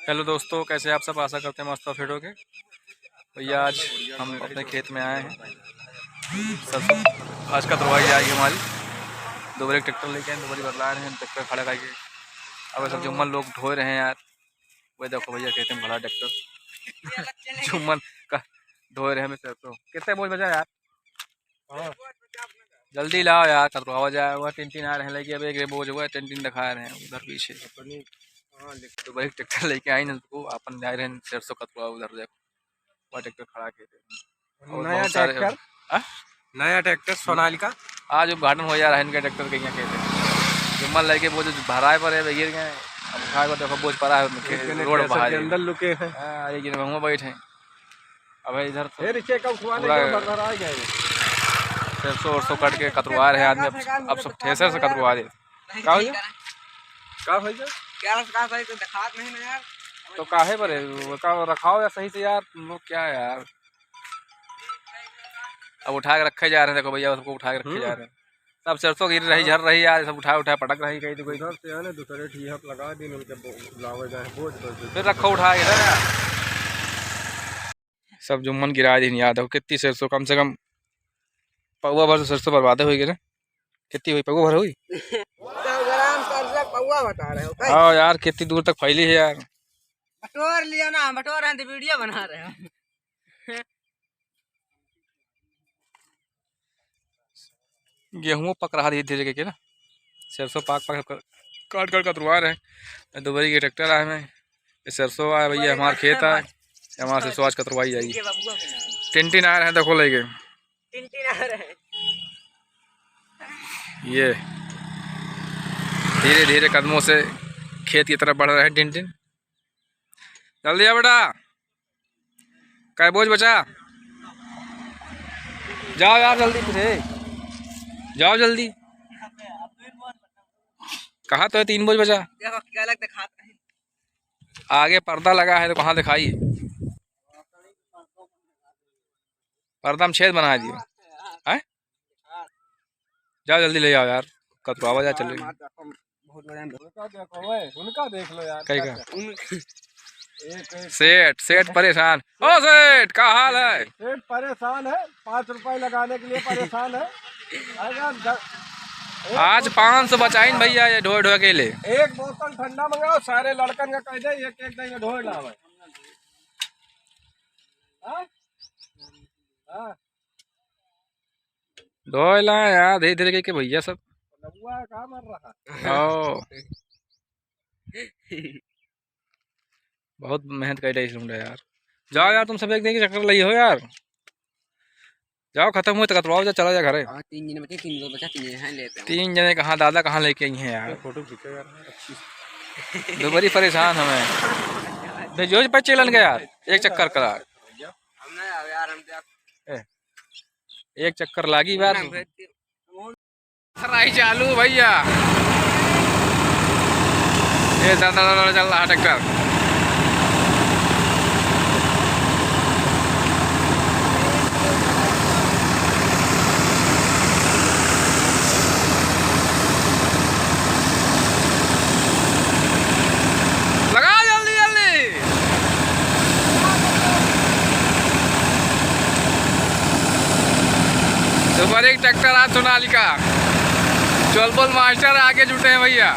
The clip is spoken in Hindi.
हेलो दोस्तों, कैसे आप सब? आशा करते हैं मस्त फिट हो के। भैया आज हम अपने खेत में आए हैं। सरसों आज का दरवाई आएगी हमारी। दोबारा ट्रैक्टर लेके आए, दोबारा बदला रहे हैं, ट्रैक्टर खड़ा करके। अब सब जुम्मन लोग ढो रहे हैं यार। वही देखो भैया कहते हैं बड़ा ट्रैक्टर जुम्मन का ढो रहे हैं सरसों। कितने बोझ बजा यार? जल्दी लाओ यार, कतरवा जाए हुआ। टिन आ रहे हैं लेके। अब एक बोझ हुआ है, टिन दिखा रहे हैं उधर पीछे। तो भाई ट्रैक्टर लेके आई ना तो अपन जा रहे हैं सरसों कतरवा। उधर देखो वह ट्रैक्टर खड़ा के और नया ट्रैक्टर, नया ट्रैक्टर सोनालिका आज गार्डन हो जा रहा है इनके ट्रैक्टर के। यहाँ कहते जुम्मन लेके बोझ भराए पर है, गिर गए। अब उठा कर देखो बोझ पड़ा है रोड बाहर अंदर लुके हैं। लेकिन हम बैठे। अब इधर सरसों वरसों कट के कतरवा रहे आदमी। अब सब ठेसर से कतरवा दे। तो काहे पर रखाओ या सही से यार तुम लोग। क्या यार अब उठा के रखे जा रहे हैं। देखो भैया सबको उठा के रखे जा रहे हैं। सब सरसों गिर रही, झर रही यार। सब उठा पटक रही कहीं तो कोई दूसरे ठीहप लगा दिन उनके लावे जाए बोझ फिर रखो उठा के ना। सब जुम्मन गिरा दी याद हो। कितनी सरसों कम से कम पौवा भर सरसों बर्बाद हुई ना। कितनी हुई? पौवा भर हुई। हाँ यार कितनी दूर तक फैली है यार। बटोर लिया ना, बटोर हैं तो वीडियो बना रहे हैं। गेहूँ पक रहा धीरे धीरे के ना। सरसों पाक काट कतरवा रहे हैं। दोबारी के ट्रैक्टर आए में सरसों आए भैया। हमारे खेत आए, हमारे सरसों आज कतरवाई जाएगी। टिन आ रहे हैं देखो लेके। ये धीरे धीरे कदमों से खेत की तरफ बढ़ रहे हैं। टिन जल्दी आ बेटा, काय बोझ बचा। जाओ यार जल्दी, पीछे जाओ जल्दी। कहा तो है 3 बोझ बचा। आगे पर्दा लगा है तो कहाँ दिखाई? पर्दा में छेद बना दियो है। जाओ जल्दी ले जाओ यार, कतरवा जा चले। उनका देख लो यार। कहीं का सेठ परेशान। ओ सेठ का हाल है? सेठ परेशान है, 5 रुपए लगाने के लिए परेशान है। आज 500 बचाई भैया ये ढो के ले। एक बोतल ठंडा मंगाओ, सारे लड़कन का कह दे एक दिन ढोए लावे। ढोला यार धीरे धीरे के भैया सब। कहाँ मर रहा बहुत मेहनत कर रही यार। जाओ यार तुम सब एक दिन की चक्कर ली हो यार। जाओ खत्म हुए तो कतरवाओ जा, चला जा घरे। 3 जने बचे, 3 बचा, 3 जने लेते हैं। 3 जने कहाँ? दादा कहाँ लेके आई हैं यार? फोटो खींचो यार। दोबारी परेशान हमें। भेजो पे चलन गया यार, एक चक्कर करा। एक चक्कर लागी बार चालू भैया। ये दादा चल रहा ट्रैक्टर। सुपर एक ट्रैक्टर आज सोनालिका। चोलबोल मास्टर आगे जुटे हैं भैया।